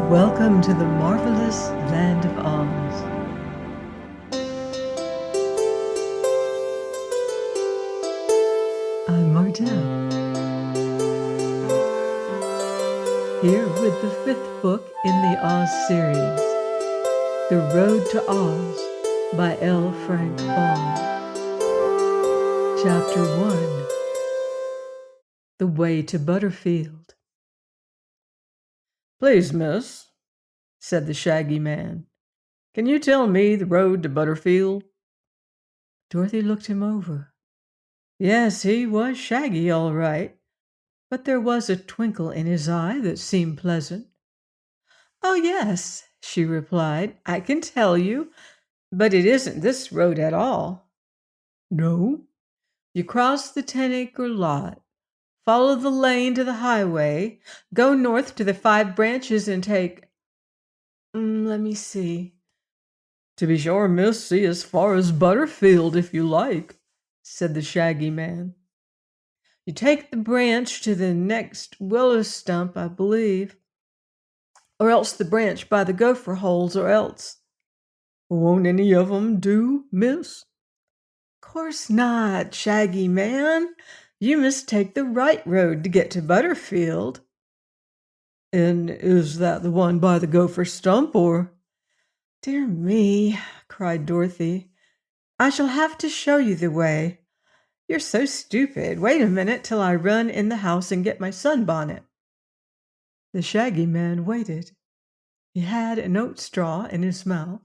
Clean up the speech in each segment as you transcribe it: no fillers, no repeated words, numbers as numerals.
Welcome to the marvelous land of Oz. I'm Mardell, here with the fifth book in the Oz series, The Road to Oz by L. Frank Baum. Chapter 1, The Way to Butterfield. "Please, miss," said the Shaggy Man, "can you tell me the road to Butterfield?" Dorothy looked him over. Yes, he was Shaggy, all right. But there was a twinkle in his eye that seemed pleasant. "Oh, yes," she replied, "I can tell you, but it isn't this road at all." No? You cross the 10-acre lot, follow the lane to the highway, go north to the 5 branches and take let me see. "To be sure, miss, see as far as Butterfield if you like," said the Shaggy Man. "You take the branch to the next willow stump, I believe, or else the branch by the gopher holes, or else—" "Won't any of 'em do, miss?" Course not, Shaggy Man. You must take the right road to get to Butterfield." "And is that the one by the gopher stump, or—" "Dear me," cried Dorothy. "I shall have to show you the way. You're so stupid. Wait a minute till I run in the house and get my sunbonnet." The Shaggy Man waited. He had an oat straw in his mouth,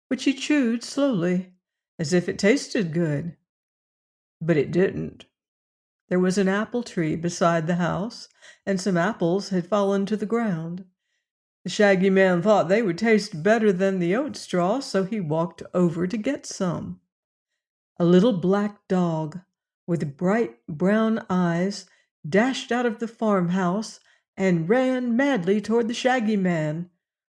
which he chewed slowly, as if it tasted good. But it didn't. There was an apple tree beside the house, and some apples had fallen to the ground. The Shaggy Man thought they would taste better than the oat straw, so he walked over to get some. A little black dog with bright brown eyes dashed out of the farmhouse and ran madly toward the Shaggy Man,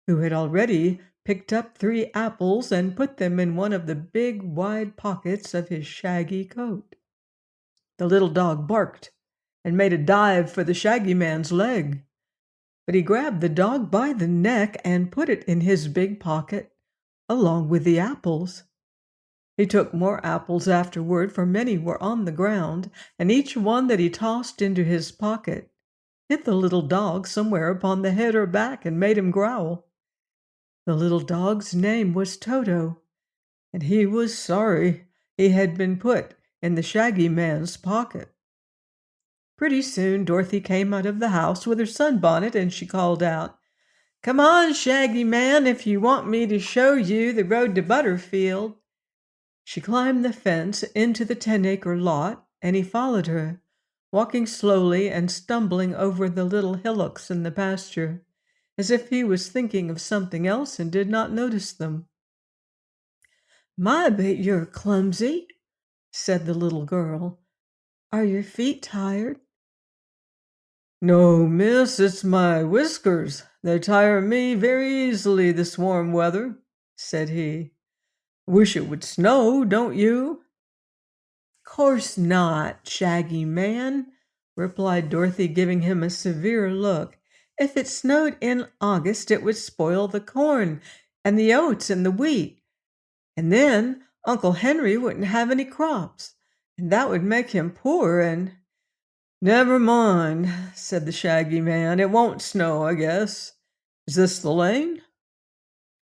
who had already picked up 3 apples and put them in one of the big wide pockets of his shaggy coat. The little dog barked and made a dive for the Shaggy Man's leg, but he grabbed the dog by the neck and put it in his big pocket along with the apples. He took more apples afterward, for many were on the ground, and each one that he tossed into his pocket hit the little dog somewhere upon the head or back and made him growl. The little dog's name was Toto, and he was sorry he had been put in the Shaggy Man's pocket. Pretty soon Dorothy came out of the house with her sunbonnet, and she called out, "Come on, Shaggy Man, if you want me to show you the road to Butterfield." She climbed the fence into the 10-acre lot, and he followed her, walking slowly and stumbling over the little hillocks in the pasture, as if he was thinking of something else and did not notice them. "My, but you're clumsy," said the little girl. "Are your feet tired?" "No, miss, it's my whiskers. They tire me very easily this warm weather," said he. "Wish it would snow, don't you?" "Course not, Shaggy Man," replied Dorothy, giving him a severe look. "If it snowed in August, it would spoil the corn and the oats and the wheat, and then Uncle Henry wouldn't have any crops, and that would make him poor and—" "Never mind," said the Shaggy Man. "It won't snow, I guess. Is this the lane?"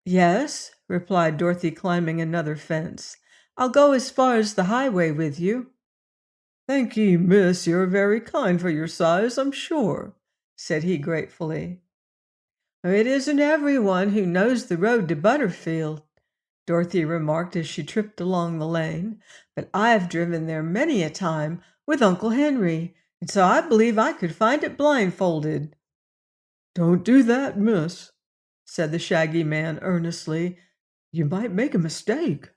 "Yes," replied Dorothy, climbing another fence. "I'll go as far as the highway with you." "Thank ye, miss. You're very kind for your size, I'm sure," said he gratefully. "It isn't everyone who knows the road to Butterfield," Dorothy remarked as she tripped along the lane, "but I've driven there many a time with Uncle Henry, and so I believe I could find it blindfolded." "Don't do that, miss," said the Shaggy Man earnestly. "You might make a mistake."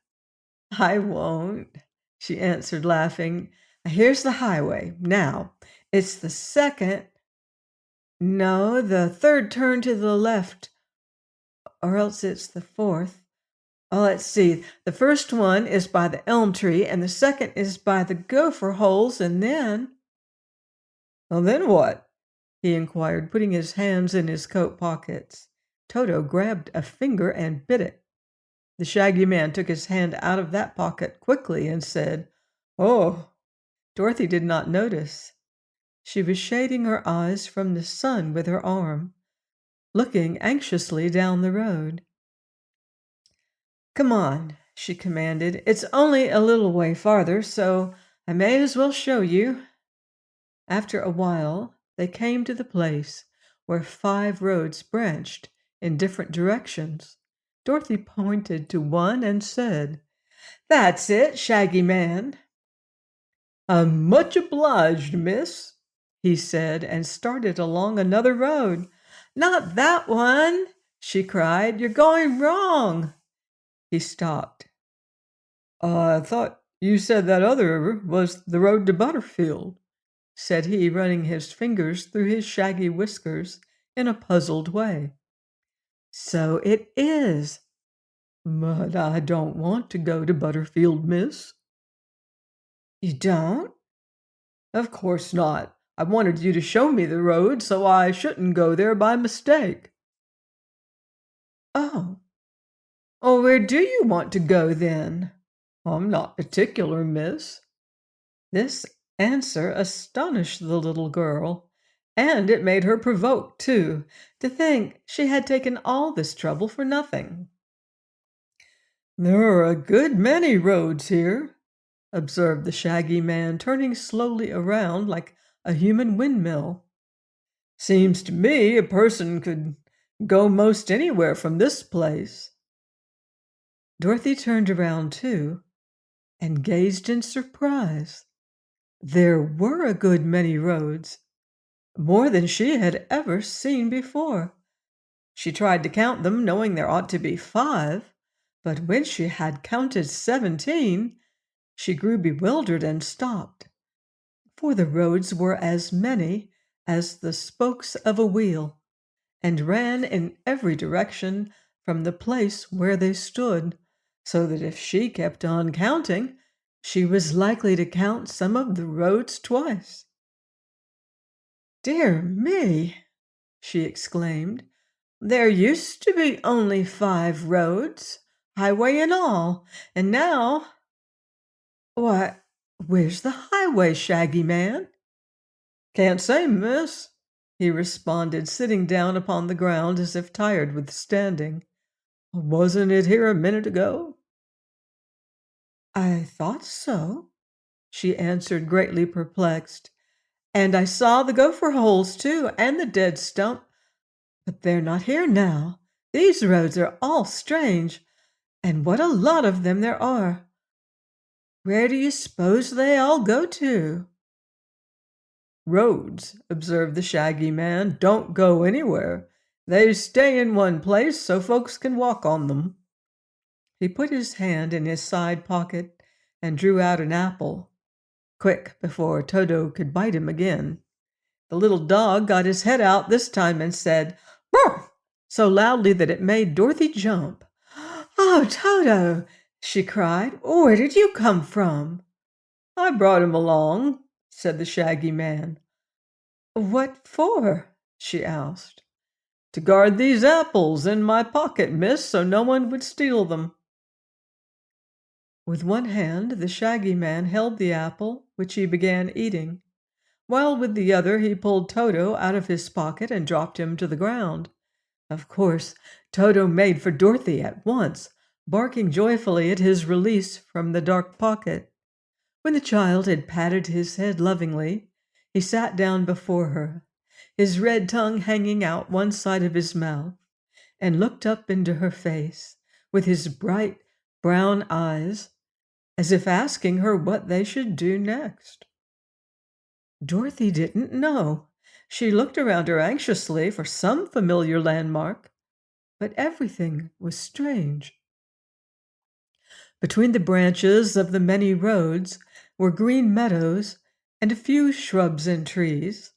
"I won't," she answered, laughing. "Here's the highway. Now, it's the second, no, the third turn to the left, or else it's the fourth. Oh, let's see. The first one is by the elm tree, and the second is by the gopher holes, and then—" "Well, then what?" he inquired, putting his hands in his coat pockets. Toto grabbed a finger and bit it. The Shaggy Man took his hand out of that pocket quickly and said, "Oh." Dorothy did not notice. She was shading her eyes from the sun with her arm, looking anxiously down the road. "Come on," she commanded. "It's only a little way farther, so I may as well show you." After a while, they came to the place where 5 roads branched in different directions. Dorothy pointed to one and said, "That's it, Shaggy Man." "I'm much obliged, miss," he said, and started along another road. "Not that one!" she cried. "You're going wrong." He stopped. "I thought you said that other was the road to Butterfield," said he, running his fingers through his shaggy whiskers in a puzzled way. "So it is. But I don't want to go to Butterfield, miss." "You don't?" "Of course not. I wanted you to show me the road so I shouldn't go there by mistake." "Oh. Oh, where do you want to go then?" "I'm not particular, miss." This answer astonished the little girl, and it made her provoked, too, to think she had taken all this trouble for nothing. "There are a good many roads here," observed the Shaggy Man, turning slowly around like a human windmill. "Seems to me a person could go most anywhere from this place." Dorothy turned around too and gazed in surprise. There were a good many roads, more than she had ever seen before. She tried to count them, knowing there ought to be 5, but when she had counted 17, she grew bewildered and stopped, for the roads were as many as the spokes of a wheel, and ran in every direction from the place where they stood, so that if she kept on counting, she was likely to count some of the roads twice. "Dear me!" she exclaimed. "There used to be only 5 roads, highway and all, and now— Why, where's the highway, Shaggy Man?" "Can't say, miss," he responded, sitting down upon the ground as if tired with standing. "Wasn't it here a minute ago?" "I thought so," she answered, greatly perplexed. "And I saw the gopher holes, too, and the dead stump. But they're not here now. These roads are all strange, and what a lot of them there are. Where do you suppose they all go to?" "Roads," observed the Shaggy Man, "don't go anywhere. They stay in one place so folks can walk on them." He put his hand in his side pocket and drew out an apple, quick, before Toto could bite him again. The little dog got his head out this time and said, "Brr!" so loudly that it made Dorothy jump. "Oh, Toto!" she cried. "Where did you come from?" "I brought him along," said the Shaggy Man. "What for?" she asked. "To guard these apples in my pocket, miss, so no one would steal them." With one hand the Shaggy Man held the apple, which he began eating, while with the other he pulled Toto out of his pocket and dropped him to the ground. Of course, Toto made for Dorothy at once, barking joyfully at his release from the dark pocket. When the child had patted his head lovingly, he sat down before her, his red tongue hanging out one side of his mouth, and looked up into her face with his bright brown eyes, as if asking her what they should do next. Dorothy didn't know. She looked around her anxiously for some familiar landmark, but everything was strange. Between the branches of the many roads were green meadows and a few shrubs and trees,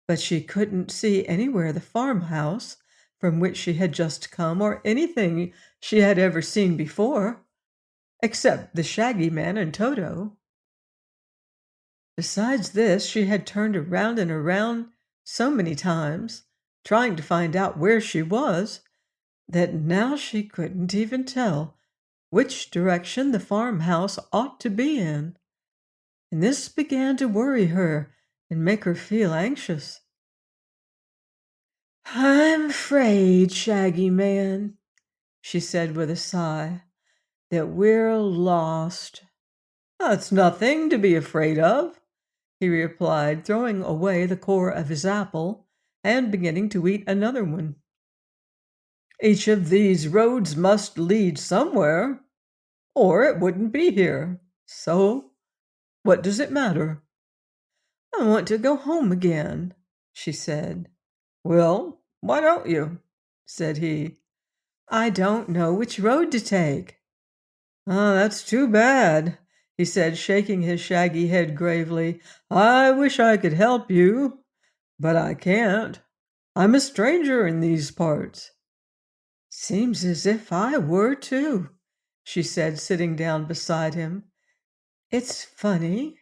but she couldn't see anywhere the farmhouse from which she had just come, or anything she had ever seen before, except the Shaggy Man and Toto. Besides this, she had turned around and around so many times, trying to find out where she was, that now she couldn't even tell which direction the farmhouse ought to be in, and this began to worry her and make her feel anxious. "I'm afraid, Shaggy Man," she said with a sigh, "that we're lost." "That's nothing to be afraid of," he replied, throwing away the core of his apple and beginning to eat another one. "Each of these roads must lead somewhere, or it wouldn't be here. So, what does it matter?" "I want to go home again," she said. "Well, why don't you?" said he. "I don't know which road to take." "Ah, that's too bad," he said, shaking his shaggy head gravely. "I wish I could help you, but I can't. I'm a stranger in these parts." "Seems as if I were too," she said, sitting down beside him. "It's funny.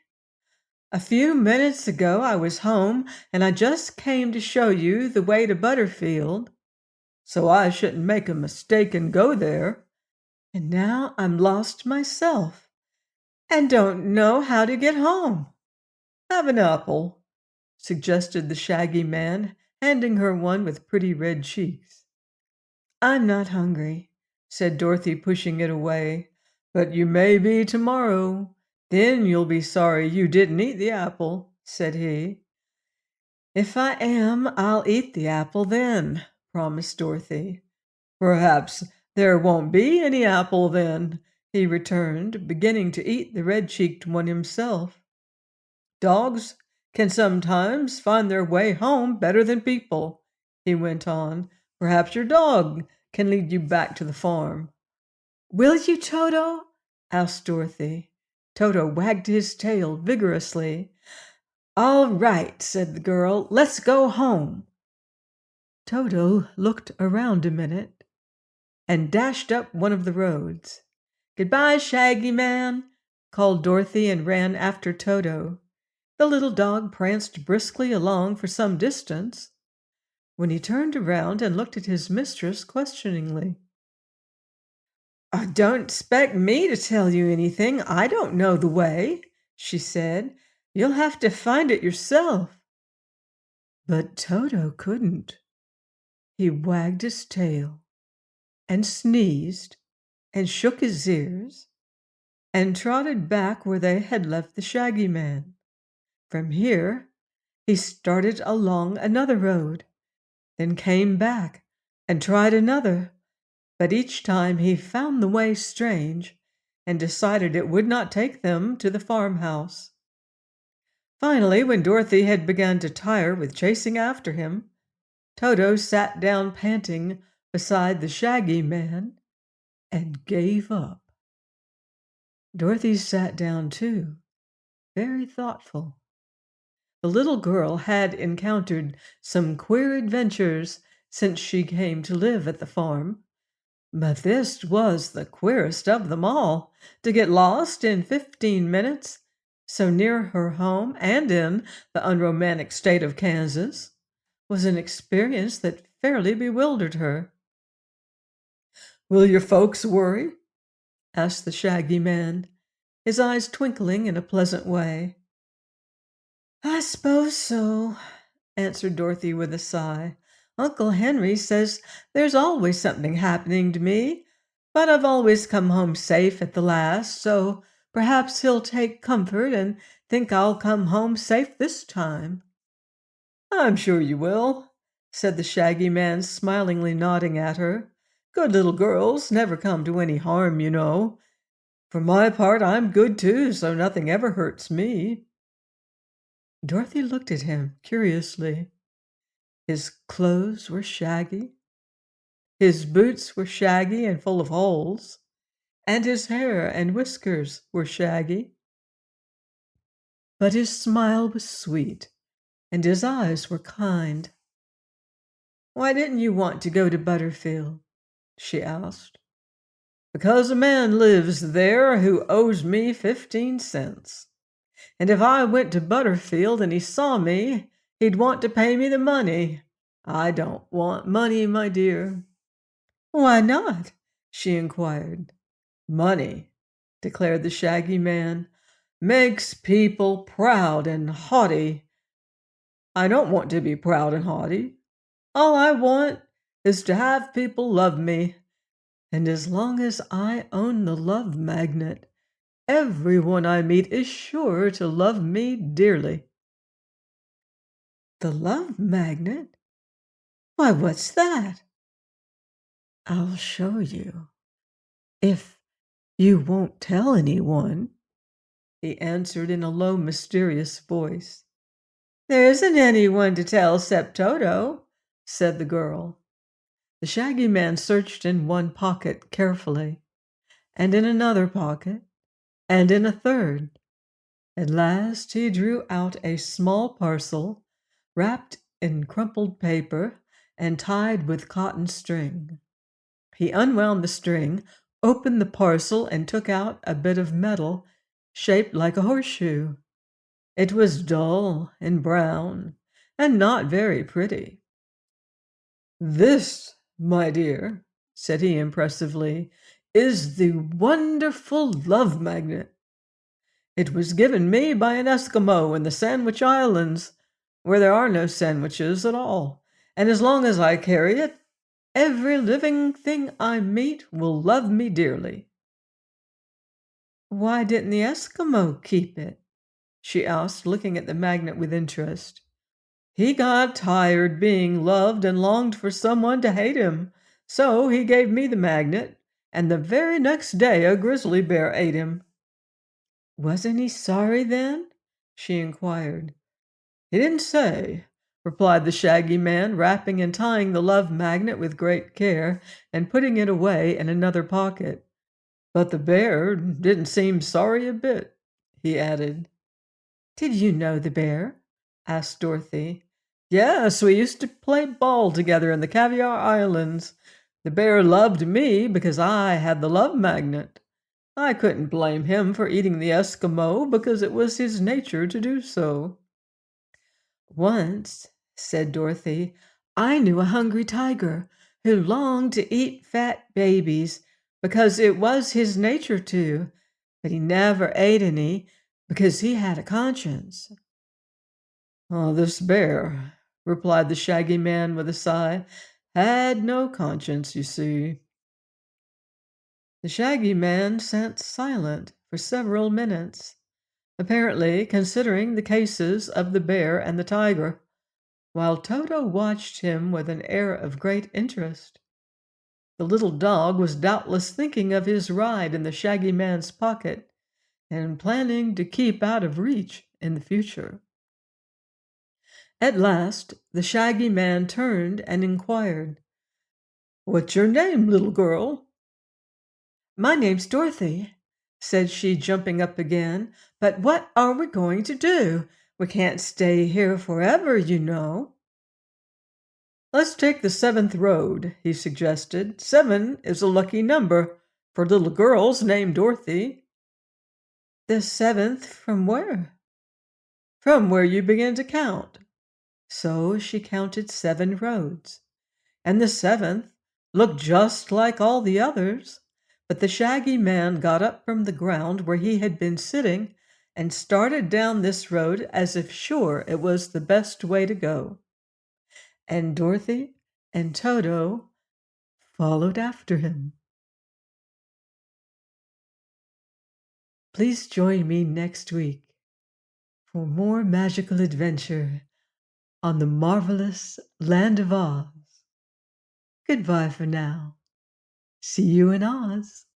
A few minutes ago I was home and I just came to show you the way to Butterfield, so I shouldn't make a mistake and go there. And now I'm lost myself and don't know how to get home." "Have an apple," suggested the Shaggy Man, handing her one with pretty red cheeks. "I'm not hungry," said Dorothy, pushing it away. "But you may be tomorrow. Then you'll be sorry you didn't eat the apple," said he. "If I am, I'll eat the apple then," promised Dorothy. "Perhaps there won't be any apple then," he returned, beginning to eat the red-cheeked one himself. "Dogs can sometimes find their way home better than people," he went on. "Perhaps your dog can lead you back to the farm." "Will you, Toto?" asked Dorothy. Toto wagged his tail vigorously. "All right," said the girl. "Let's go home." Toto looked around a minute and dashed up one of the roads. "Goodbye, Shaggy Man," called Dorothy and ran after Toto. The little dog pranced briskly along for some distance when he turned around and looked at his mistress questioningly. "Don't expect me to tell you anything. I don't know the way," she said. "You'll have to find it yourself." But Toto couldn't. He wagged his tail and sneezed and shook his ears and trotted back where they had left the Shaggy Man. From here he started along another road, then came back and tried another, but each time he found the way strange and decided it would not take them to the farmhouse. Finally, when Dorothy had begun to tire with chasing after him, Toto sat down panting beside the Shaggy Man and gave up. Dorothy sat down too, very thoughtful. The little girl had encountered some queer adventures since she came to live at the farm, but this was the queerest of them all. To get lost in 15 minutes, so near her home and in the unromantic state of Kansas, was an experience that fairly bewildered her. "Will your folks worry?" asked the Shaggy Man, his eyes twinkling in a pleasant way. "I suppose so," answered Dorothy with a sigh. "Uncle Henry says there's always something happening to me, but I've always come home safe at the last, so perhaps he'll take comfort and think I'll come home safe this time." "I'm sure you will," said the Shaggy Man, smilingly nodding at her. "Good little girls never come to any harm, you know. For my part, I'm good too, so nothing ever hurts me." Dorothy looked at him curiously. His clothes were shaggy, his boots were shaggy and full of holes, and his hair and whiskers were shaggy. But his smile was sweet, and his eyes were kind. "Why didn't you want to go to Butterfield?" she asked. "Because a man lives there who owes me 15 cents. And if I went to Butterfield and he saw me, he'd want to pay me the money. I don't want money, my dear." Why not? She inquired. Money, declared the Shaggy Man, makes people proud and haughty. I don't want to be proud and haughty. All I want is to have people love me. And as long as I own the love magnet, everyone I meet is sure to love me dearly. The love magnet? Why, what's that? I'll show you. If you won't tell anyone, he answered in a low, mysterious voice. There isn't anyone to tell except Toto, said the girl. The Shaggy Man searched in one pocket carefully, and in another pocket, and in a third. At last he drew out a small parcel wrapped in crumpled paper and tied with cotton string. He unwound the string, opened the parcel, and took out a bit of metal shaped like a horseshoe. It was dull and brown and not very pretty. This, my dear, said he impressively, is the wonderful love magnet. It was given me by an Eskimo in the Sandwich Islands, where there are no sandwiches at all, and as long as I carry it, every living thing I meet will love me dearly. Why didn't the Eskimo keep it? She asked, looking at the magnet with interest. He got tired being loved and longed for someone to hate him, so he gave me the magnet, and the very next day a grizzly bear ate him. Wasn't he sorry then? She inquired. He didn't say, replied the Shaggy Man, wrapping and tying the love magnet with great care and putting it away in another pocket. But the bear didn't seem sorry a bit, he added. Did you know the bear? Asked Dorothy. Yes, we used to play ball together in the Caviar Islands. The bear loved me because I had the love magnet. I couldn't blame him for eating the Eskimo because it was his nature to do so. Once, said Dorothy, I knew a hungry tiger who longed to eat fat babies because it was his nature to, but he never ate any because he had a conscience. Oh, this bear, replied the Shaggy Man with a sigh, had no conscience, you see. The Shaggy Man sat silent for several minutes, apparently considering the cases of the bear and the tiger, while Toto watched him with an air of great interest. The little dog was doubtless thinking of his ride in the Shaggy Man's pocket and planning to keep out of reach in the future. At last, the Shaggy Man turned and inquired, What's your name, little girl? My name's Dorothy, said she, jumping up again. But what are we going to do? We can't stay here forever, you know. Let's take the 7th road, he suggested. 7 is a lucky number for little girls named Dorothy. The 7th from where? From where you begin to count. So she counted 7 roads, and the 7th looked just like all the others. But the Shaggy Man got up from the ground where he had been sitting and started down this road as if sure it was the best way to go. And Dorothy and Toto followed after him. Please join me next week for more magical adventure on the marvelous Land of Oz. Goodbye for now. See you in Oz.